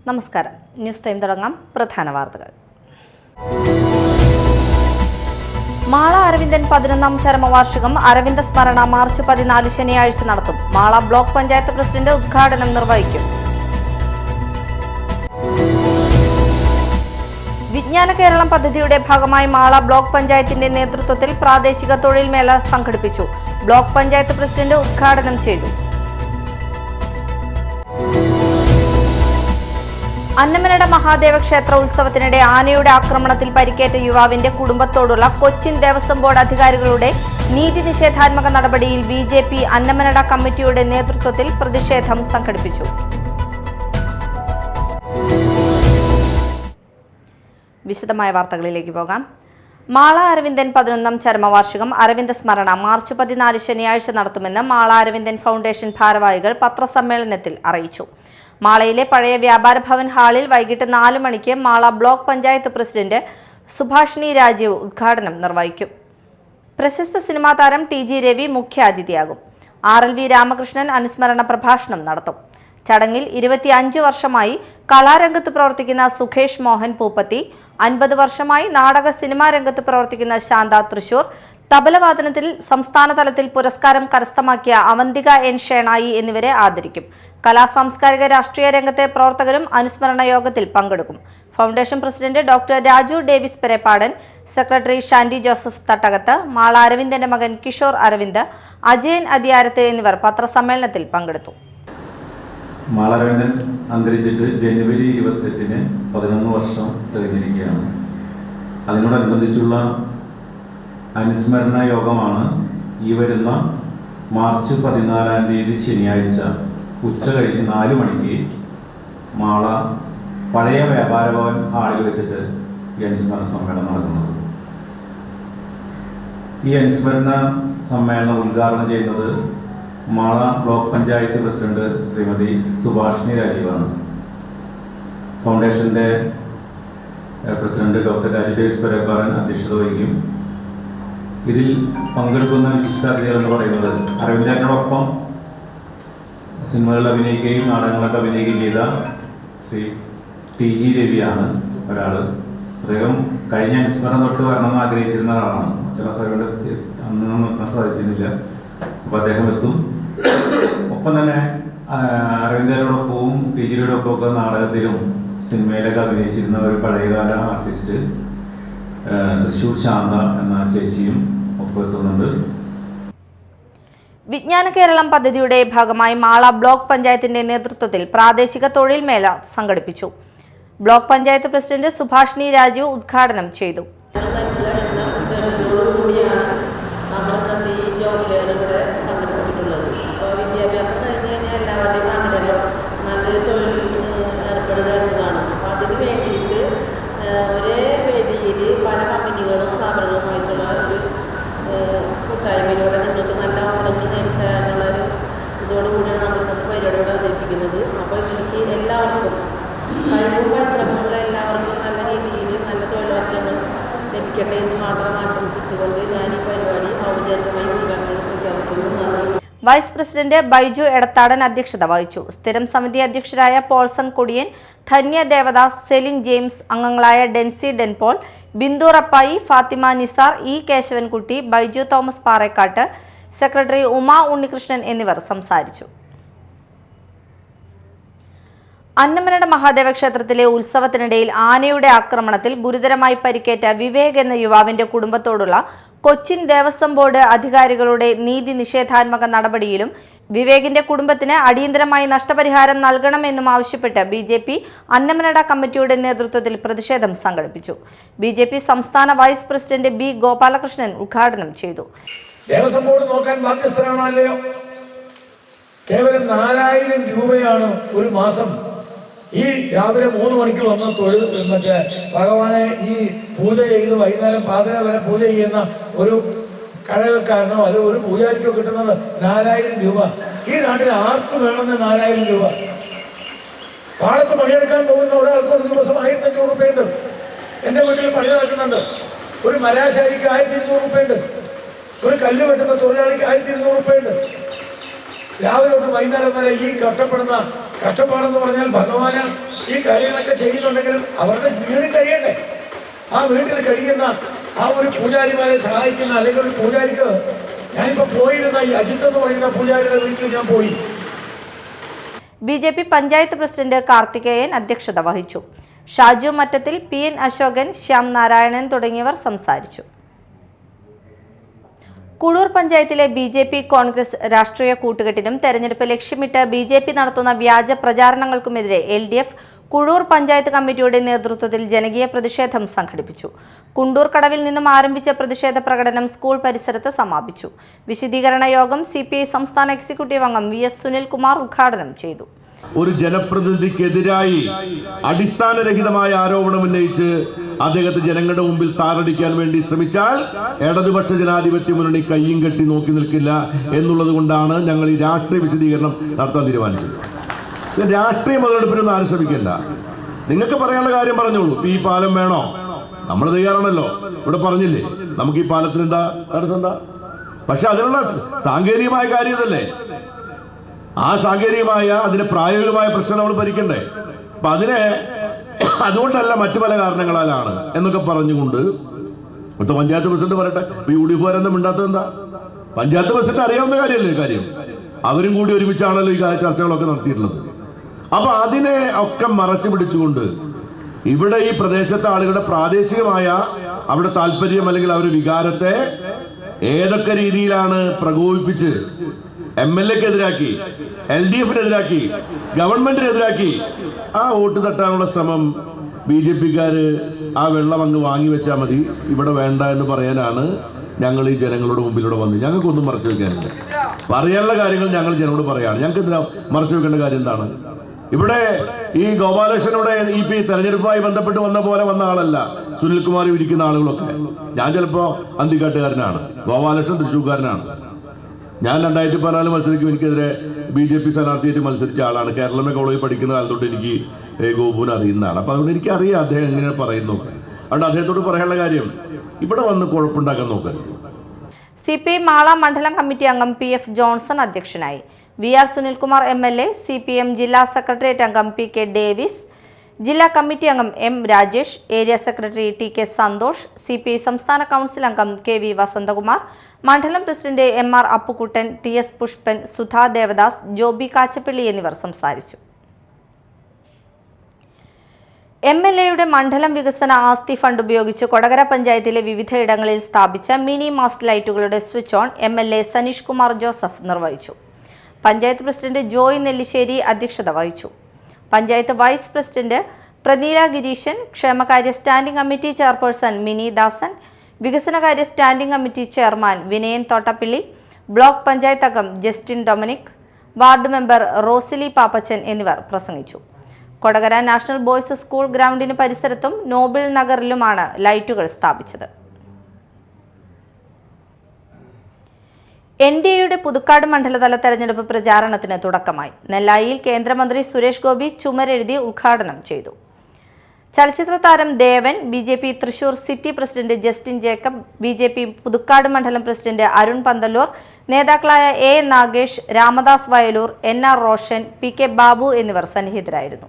നമസ്കാരം. News time തുടങ്ങാം. പ്രധാന വാർത്തകൾ. മാള അരവിന്ദൻ 11ാം ചരമവാർഷികം അരവിന്ദ സ്മരണ മാർച്ച് 14 ശനിയാഴ്ച നടത്തും. മാള ബ്ലോക്ക് പഞ്ചായത്ത് പ്രസിഡന്റ് ഉദ്ഘാടനം നിർവഹിക്കും. വിജ്ഞാന കേരളം പദ്ധതിയുടെ ഭാഗമായി മാള ബ്ലോക്ക് പഞ്ചായത്തിന്റെ നേതൃത്വത്തിൽ പ്രാദേശിക തൊഴിൽ മേള സംഘടിപ്പിച്ചു. ബ്ലോക്ക് പഞ്ചായത്ത് പ്രസിഡന്റ് ഉദ്ഘാടനം ചെയ്തു. അന്നമനട മഹാദേവ ക്ഷേത്ര ഉത്സവത്തിനിടെ ആനയുടെ ആക്രമണത്തിൽ പരിക്കേറ്റ യുവാവിന്റെ കുടുംബത്തോടുള്ള കൊച്ചിൻ ദേവസ്വം ബോർഡ് അധികാരികളുടെ നീതി നിഷേധാത്മക നടപടിയിൽ BJP അന്നമനട കമ്മിറ്റിയുടെ നേതൃത്വത്തിൽ പ്രതിഷേധം സംഘടിപ്പിച്ചു. വിശദമായ വാർത്തകളിലേക്ക് പോകാം. മാള അരവിന്ദൻ 11ാം ചരമവാർഷികം അരവിന്ദ സ്മരണ മാർച്ച് 14 ശനിയാഴ്ച നടത്തുമെന്ന് മാള അരവിന്ദൻ ഫൗണ്ടേഷൻ ഭാരവാഹികൾ പത്രസമ്മേളനത്തിൽ അറിയിച്ചു. മാളയിലെ പഴയ വ്യാപാര ഭവൻ ഹാളിൽ വൈകിട്ട് 4 മണിക്ക് മാള ബ്ലോക്ക് പഞ്ചായത്ത് പ്രസിഡന്റ് സുഭാഷിണി രാജീവ് ഉദ്ഘാടനം നിർവഹിക്കും. പ്രശസ്ത സിനിമാ താരം TG രവി മുഖ്യാതിഥിയാകും. RLV രാമകൃഷ്ണൻ അനുസ്മരണ പ്രഭാഷണം നടത്തും. ചടങ്ങിൽ 25 വർഷമായി കലാരംഗത്ത് പ്രവർത്തിക്കുന്ന സുഖേഷ് മോഹൻ പൂപ്പത്തി, 50 വർഷമായി നാടക സിനിമാ രംഗത്ത് പ്രവർത്തിക്കുന്ന ശാന്ത തൃശൂർ, തബലവാദനത്തിൽ സംസ്ഥാന തലത്തിൽ പുരസ്കാരം കരസ്ഥമാക്കിയ അവന്തിക N ഷേണായി എന്നിവരെ ആദരിക്കും. കലാസാംസ്കാരിക രാഷ്ട്രീയ രംഗത്തെ പ്രവർത്തകരും അനുസ്മരണ യോഗത്തിൽ പങ്കെടുക്കും. Foundation president doctor Raju Davis Perappadan, secretary Shandy Joseph Thattakath, Mala അരവിന്ദന്റെ മകൻ കിഷോർ അരവിന്ദ്, അജയൻ അദിയാരത്ത് എന്നിവർ പത്രസമ്മേളനത്തിൽ പങ്കെടുത്തു. മാള അരവിന്ദൻ അന്തരിച്ചിട്ട് ജനുവരി 28-ന് 11 വർഷം തികഞ്ഞിരിക്കുകയാണ്. അതിനോടനുബന്ധിച്ചുള്ള അനുസ്മരണ യോഗമാണ് ഈ വരുന്ന മാർച്ച് 14-ാം തീയതി ശനിയാഴ്ച ഉച്ച കഴിഞ്ഞ് 4 മണിക്ക് മാള പഴയ വ്യാപാര ഭവൻ ഹാളിൽ വെച്ചിട്ട് ഈ അനുസ്മരണ സമ്മേളനം നടക്കുന്നത്. ഈ അനുസ്മരണ സമ്മേളനം ഉദ്ഘാടനം ചെയ്യുന്നത് മാള ബ്ലോക്ക് പഞ്ചായത്ത് പ്രസിഡന്റ് ശ്രീമതി സുഭാഷിണി രാജീവാണ്. ഫൗണ്ടേഷന്റെ പ്രസിഡന്റ് ഡോക്ടർ രാജു ഡേവിസ് പെരപ്പാടൻ അധ്യക്ഷത വഹിക്കും. ഇതിൽ പങ്കെടുക്കുന്ന വിശിഷ്ടാതിഥികൾ എന്ന് പറയുന്നത് അരവിന്ദനോടൊപ്പം സിനിമകളിൽ അഭിനയിക്കുകയും നാടകങ്ങളൊക്കെ അഭിനയിക്കുകയും ചെയ്ത ശ്രീ TG രവിയാണ് ഒരാൾ. അദ്ദേഹം കഴിഞ്ഞ അനുസ്മരണം തൊട്ട് വരണമെന്ന് ആഗ്രഹിച്ചിരുന്ന ആളാണ്. ചില സ്ഥലങ്ങളിൽ അന്ന് നിർത്താൻ സാധിച്ചിരുന്നില്ല. അപ്പോൾ അദ്ദേഹം എത്തും. ഒപ്പം തന്നെ അരവിന്ദനോടൊപ്പവും TG-യോടൊപ്പം ഒക്കെ നാടകത്തിലും സിനിമയിലൊക്കെ അഭിനയിച്ചിരുന്ന ഒരു പഴയകാല ആർട്ടിസ്റ്റ് തൃശൂർ ശാന്ത എന്ന ചേച്ചിയും ഒപ്പം എത്തുന്നുണ്ട്. വിജ്ഞാന കേരളം പദ്ധതിയുടെ ഭാഗമായി മാള ബ്ലോക്ക് പഞ്ചായത്തിന്റെ നേതൃത്വത്തിൽ പ്രാദേശിക തൊഴിൽ മേള സംഘടിപ്പിച്ചു. ബ്ലോക്ക് പഞ്ചായത്ത് പ്രസിഡന്റ് സുഭാഷിണി രാജീവ് ഉദ്ഘാടനം ചെയ്തു. പല കമ്പനികളും സ്ഥാപനങ്ങളുമായിട്ടുള്ള ഒരു കൂട്ടായ്മയിലൂടെ നിങ്ങൾക്ക് നല്ല അവസരങ്ങൾ നേടിത്തരാനുള്ളൊരു ഇതോടുകൂടിയാണ് നമ്മൾ ഇന്നത്തെ പരിപാടിയോട് അവതരിപ്പിക്കുന്നത്. അപ്പോൾ എനിക്ക് എല്ലാവർക്കും കഴിവും പരിശ്രമമുള്ള എല്ലാവർക്കും നല്ല രീതിയിൽ നല്ല തൊഴിലവസരങ്ങൾ ലഭിക്കട്ടെ എന്ന് മാത്രം ആശംസിച്ചുകൊണ്ട് ഞാൻ ഈ പരിപാടി ഔപചാരികമായി ഉദ്ഘാടനം പ്രഖ്യാപിക്കുന്നു. വൈസ് പ്രസിഡന്റ് ബൈജു എടത്താടൻ അധ്യക്ഷത വഹിച്ചു. സ്ഥിരം സമിതി അധ്യക്ഷരായ പോൾസൺ കൊടിയൻ, ധന്യ ദേവദാസ്, സെലിൻ ജെയിംസ്, അംഗങ്ങളായ ഡെൻസി ഡെൻപോൾ, ബിന്ദു റപ്പായി, ഫാത്തിമ നിസാർ, E കേശവൻകുട്ടി, ബൈജു തോമസ് പാറേക്കാട്ട്, സെക്രട്ടറി ഉമ ഉണ്ണികൃഷ്ണൻ എന്നിവർ സംസാരിച്ചു. അന്നമനട മഹാദേവ ക്ഷേത്രത്തിലെ ഉത്സവത്തിനിടയിൽ ആനയുടെ ആക്രമണത്തിൽ ഗുരുതരമായി പരിക്കേറ്റ വിവേക് എന്ന യുവാവിന്റെ കുടുംബത്തോടുള്ള കൊച്ചിൻ ദേവസ്വം ബോർഡ് അധികാരികളുടെ നീതി നിഷേധാത്മക നടപടിയിലും വിവേകിന്റെ കുടുംബത്തിന് അടിയന്തരമായി നഷ്ടപരിഹാരം നൽകണമെന്നും ആവശ്യപ്പെട്ട് BJP അന്നമനട കമ്മിറ്റിയുടെ നേതൃത്വത്തിൽ പ്രതിഷേധം സംഘടിപ്പിച്ചു. BJP സംസ്ഥാന വൈസ് പ്രസിഡന്റ് B ഗോപാലകൃഷ്ണൻ ഉദ്ഘാടനം ചെയ്തു. ദേവസ്വം ബോർഡ് നോക്കാൻ ബാധ്യസ്ഥരാണല്ലോ. കേവലം 4000 രൂപയാണ് ഒരു മാസം. ഈ രാവിലെ 3 മണിക്ക് വന്ന് മറ്റേ ഭഗവാനെ ഈ പൂജ ചെയ്ത് വൈകുന്നേരം 11 വരെ പൂജ ചെയ്യുന്ന ഒരു കഴകക്കാരനോ അല്ല ഒരു പൂജാരിക്കോ കിട്ടുന്നത് 4000 രൂപ. ഈ നാട്ടിൽ ആർക്കും വേണമെന്ന് 4000 രൂപ. പാടത്ത് പണിയെടുക്കാൻ പോകുന്ന ഒരാൾക്ക് ഒരു ദിവസം 1500 രൂപയുണ്ട്. എൻ്റെ വീട്ടിൽ പണി നടക്കുന്നുണ്ട്. ഒരു മരാശാരിക്ക് 1200 രൂപയുണ്ട്. ഒരു കല്ല് വെട്ടുന്ന തൊഴിലാളിക്ക് 1200 രൂപയുണ്ട്. രാവിലെ തൊട്ട് വൈകുന്നേരം വരെ ഈ കഷ്ടപ്പെടുന്ന കഷ്ടപ്പാടെന്ന് പറഞ്ഞാൽ ഭഗവാന് ഈ കാര്യങ്ങളൊക്കെ ചെയ്യുന്നുണ്ടെങ്കിലും അവരുടെ വീട് കഴിയണ്ടേ. ആ വീട്ടിൽ കഴിയുന്ന ആ ഒരു പൂജാരിമാരെ സഹായിക്കുന്ന അല്ലെങ്കിൽ ഒരു പൂജാരിക്ക്, ഞാനിപ്പോൾ പോയിരുന്ന ഈ അജിത്ത് എന്ന് പറയുന്ന പൂജാരിയുടെ വീട്ടിൽ ഞാൻ പോയി. BJP പഞ്ചായത്ത് പ്രസിഡന്റ് കാർത്തികേയൻ അധ്യക്ഷത വഹിച്ചു. ഷാജു മറ്റത്തിൽ, PN അശോകൻ, ശ്യാം നാരായണൻ തുടങ്ങിയവർ സംസാരിച്ചു. കുളൂർ പഞ്ചായത്തിലെ BJP കോൺഗ്രസ് രാഷ്ട്രീയ കൂട്ടുകെട്ടിനും തെരഞ്ഞെടുപ്പ് ലക്ഷ്യമിട്ട് BJP നടത്തുന്ന വ്യാജ പ്രചാരണങ്ങൾക്കുമെതിരെ LDF കുളൂർ പഞ്ചായത്ത് കമ്മിറ്റിയുടെ നേതൃത്വത്തിൽ ജനകീയ പ്രതിഷേധം സംഘടിപ്പിച്ചു. കുണ്ടൂർ കടവിൽ നിന്നും ആരംഭിച്ച പ്രതിഷേധ പ്രകടനം സ്കൂൾ പരിസരത്ത് സമാപിച്ചു. വിശദീകരണ യോഗം CPI സംസ്ഥാന എക്സിക്യൂട്ടീവ് അംഗം VS സുനിൽകുമാർ ഉദ്ഘാടനം ചെയ്തു. ഒരു ജനപ്രതിനിധിക്കെതിരായി അടിസ്ഥാനരഹിതമായ ആരോപണം ഉന്നയിച്ച് അദ്ദേഹത്തെ ജനങ്ങളുടെ മുമ്പിൽ താറടിക്കാൻ വേണ്ടി ശ്രമിച്ചാൽ ഇടതുപക്ഷ ജനാധിപത്യ മുന്നണി കയ്യും കെട്ടി നോക്കി നിൽക്കില്ല എന്നുള്ളത് കൊണ്ടാണ് ഞങ്ങൾ ഈ രാഷ്ട്രീയ വിശദീകരണം നടത്താൻ തീരുമാനിച്ചത്. രാഷ്ട്രീയ മുതലെടുപ്പിനൊന്നും ആരും ശ്രമിക്കില്ല. നിങ്ങൾക്ക് പറയാനുള്ള കാര്യം പറഞ്ഞോളൂ. ഈ പാലം വേണോ? നമ്മൾ തയ്യാറാണല്ലോ. ഇവിടെ പറഞ്ഞില്ലേ നമുക്ക് ഈ പാലത്തിന് എന്താ തടസ്സം എന്താ? പക്ഷെ അതിനുള്ള സാങ്കേതികമായ കാര്യം ഇതല്ലേ. ആ സാങ്കേതികമായ അതിന് പ്രായോഗികമായ പ്രശ്നം നമ്മൾ പരിക്കണ്ടേ. അപ്പൊ അതുകൊണ്ടല്ല, മറ്റു പല കാരണങ്ങളാലാണ് എന്നൊക്കെ പറഞ്ഞുകൊണ്ട് ഇവിടുത്തെ പഞ്ചായത്ത് പ്രസിഡന്റ് പറയട്ടെ. UDF എന്താ മിണ്ടാത്തത്? എന്താ പഞ്ചായത്ത് പ്രസിഡന്റ് അറിയാവുന്ന കാര്യമല്ലേ കാര്യം? അവരും കൂടി ഒരുമിച്ചാണല്ലോ ഈ ചർച്ചകളൊക്കെ നടത്തിയിട്ടുള്ളത്. അപ്പൊ അതിനെ ഒക്കെ മറച്ചു പിടിച്ചുകൊണ്ട് ഇവിടെ ഈ പ്രദേശത്തെ ആളുകളുടെ പ്രാദേശികമായ അവരുടെ താല്പര്യം അല്ലെങ്കിൽ അവരുടെ വികാരത്തെ ഏതൊക്കെ രീതിയിലാണ് പ്രകോപിപ്പിച്ച് MLA-ക്കെതിരാക്കി, LDF-നെതിരാക്കി, ഗവൺമെന്റിനെതിരാക്കി ആ വോട്ട് തട്ടാനുള്ള ശ്രമം BJP-ക്കാര് ആ വെള്ളം അങ്ങ് വാങ്ങി വെച്ചാൽ മതി, ഇവിടെ വേണ്ട എന്ന് പറയാനാണ് ഞങ്ങൾ ഈ ജനങ്ങളുടെ മുമ്പിലൂടെ വന്നത്. ഞങ്ങൾക്കൊന്നും മറച്ചു വെക്കാനില്ല. പറയാനുള്ള കാര്യങ്ങൾ ഞങ്ങൾ ജനങ്ങളോട് പറയാണ്. ഞങ്ങൾക്ക് എന്തിനാ മറച്ചു വെക്കേണ്ട കാര്യം എന്താണ്? ഇവിടെ ഈ ഗോപാലകൃഷ്ണനോട് ഈ തെരഞ്ഞെടുപ്പുമായി ബന്ധപ്പെട്ട് വന്ന പോലെ വന്ന ആളല്ല സുനിൽകുമാർ ഇരിക്കുന്ന ആളുകളൊക്കെ. ഞാൻ ചിലപ്പോൾ അന്തിക്കാട്ടുകാരനാണ്, ഗോപാലകൃഷ്ണൻ തൃശ്ശൂർക്കാരനാണ്. ഞാൻ 2014 മത്സരിക്കും. എനിക്കെതിരെ BJP സ്ഥാനാർത്ഥിയായിട്ട് മത്സരിച്ച ആളാണ്. കേരളമേ കോളേജിൽ പഠിക്കുന്ന കാലത്തോട്ട് എനിക്ക് ഗോപുവിനെ അറിയുന്നതാണ്. അപ്പം അതുകൊണ്ട് എനിക്കറിയാം അദ്ദേഹം എങ്ങനെ പറയുന്നു. അതുകൊണ്ട് അദ്ദേഹത്തോട് പറയാനുള്ള കാര്യം, ഇവിടെ വന്ന് കുഴപ്പമുണ്ടാക്കാൻ നോക്കരുത്. CPI മാള മണ്ഡലം കമ്മിറ്റി അംഗം PF ജോൺസൺ അധ്യക്ഷനായി. VR സുനിൽകുമാർ MLA, CPM ജില്ലാ സെക്രട്ടേറിയറ്റ് അംഗം PK ഡേവിസ്, ജില്ലാ കമ്മിറ്റി അംഗം M Rajesh, area secretary TK Santhosh, CPI സംസ്ഥാന കൗൺസിൽ അംഗം KV വസന്തകുമാർ, മണ്ഡലം president MR Appukuttan, TS Pushpan, Sudha Devadas, Joby Kachappilly എന്നിവർ സംസാരിച്ചു. MLA-യുടെ മണ്ഡലം വികസന ആസ്തി ഫണ്ട് ഉപയോഗിച്ച് കൊടകര പഞ്ചായത്തിലെ വിവിധയിടങ്ങളിൽ സ്ഥാപിച്ച മിനി മാസ്റ്റ് ലൈറ്റുകളുടെ switch on MLA Saneesh Kumar Joseph നിർവഹിച്ചു. പഞ്ചായത്ത് പ്രസിഡന്റ് ജോയ് നെല്ലിശ്ശേരി അധ്യക്ഷത വഹിച്ചു. പഞ്ചായത്ത് വൈസ് പ്രസിഡന്റ് പ്രനീല ഗിരീശൻ, ക്ഷേമകാര്യ standing committee chairperson Mini Dasan, വികസനകാര്യ standing committee chairman Vinayan Thottappally, block panchayat അംഗം ജസ്റ്റിൻ ഡൊമിനിക്, വാർഡ് മെമ്പർ റോസിലി പാപ്പച്ചൻ എന്നിവർ പ്രസംഗിച്ചു. കൊടകര നാഷണൽ ബോയ്സ് സ്കൂൾ ഗ്രൗണ്ടിന് പരിസരത്തും നോബിൾ നഗറിലുമാണ് ലൈറ്റുകൾ സ്ഥാപിച്ചത്. NDAയുടെ പുതുക്കാട് മണ്ഡലതല തെരഞ്ഞെടുപ്പ് പ്രചാരണത്തിന് തുടക്കമായി. നെല്ലായിയിൽ കേന്ദ്രമന്ത്രി സുരേഷ് ഗോപി ചുമരെഴുതി ഉദ്ഘാടനം ചെയ്തു. ചലച്ചിത്ര താരം ദേവൻ, BJP Thrissur city president Justin Jacob, BJP Puthukkad മണ്ഡലം പ്രസിഡന്റ് അരുൺ പന്തല്ലൂർ, നേതാക്കളായ A Nagesh, Ramadas Vayalur, NR Roshan, PK Babu എന്നിവർ സന്നിഹിതരായിരുന്നു.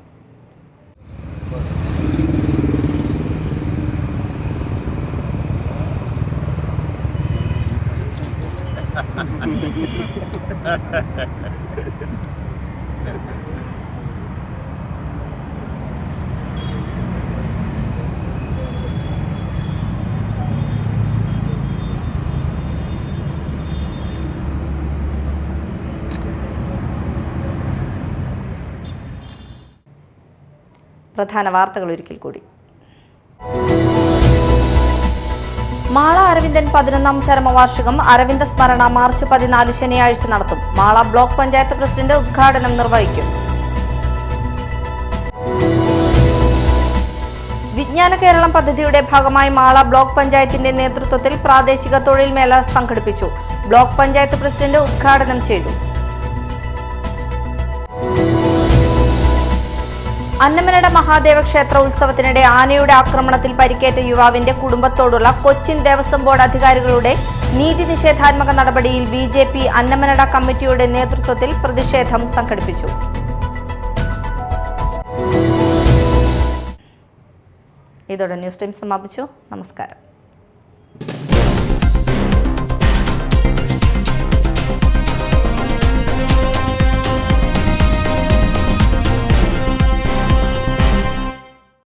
പ്രധാന വാർത്തകൾ ഒരിക്കൽ കൂടി. മാള അരവിന്ദൻ 11ാം ചരമവാർഷികം അരവിന്ദ സ്മരണ മാർച്ച് 14 ശനിയാഴ്ച നടത്തും. മാള ബ്ലോക്ക് പഞ്ചായത്ത് പ്രസിഡന്റ് ഉദ്ഘാടനം നിർവഹിക്കും. വിജ്ഞാന കേരളം പദ്ധതിയുടെ ഭാഗമായി മാള ബ്ലോക്ക് പഞ്ചായത്തിന്റെ നേതൃത്വത്തിൽ പ്രാദേശിക തൊഴിൽ മേള സംഘടിപ്പിച്ചു. ബ്ലോക്ക് പഞ്ചായത്ത് പ്രസിഡന്റ് ഉദ്ഘാടനം ചെയ്തു. അന്നമനട മഹാദേവ ക്ഷേത്ര ഉത്സവത്തിനിടെ ആനയുടെ ആക്രമണത്തിൽ പരിക്കേറ്റ യുവാവിന്റെ കുടുംബത്തോടുള്ള കൊച്ചിൻ ദേവസ്വം ബോർഡ് അധികാരികളുടെ നീതി നിഷേധാത്മക നടപടിയിൽ BJP അന്നമനട കമ്മിറ്റിയുടെ നേതൃത്വത്തിൽ പ്രതിഷേധം സംഘടിപ്പിച്ചു. ഇതോടെ ന്യൂസ് ടൈം സമാപിച്ചു. നമസ്കാരം.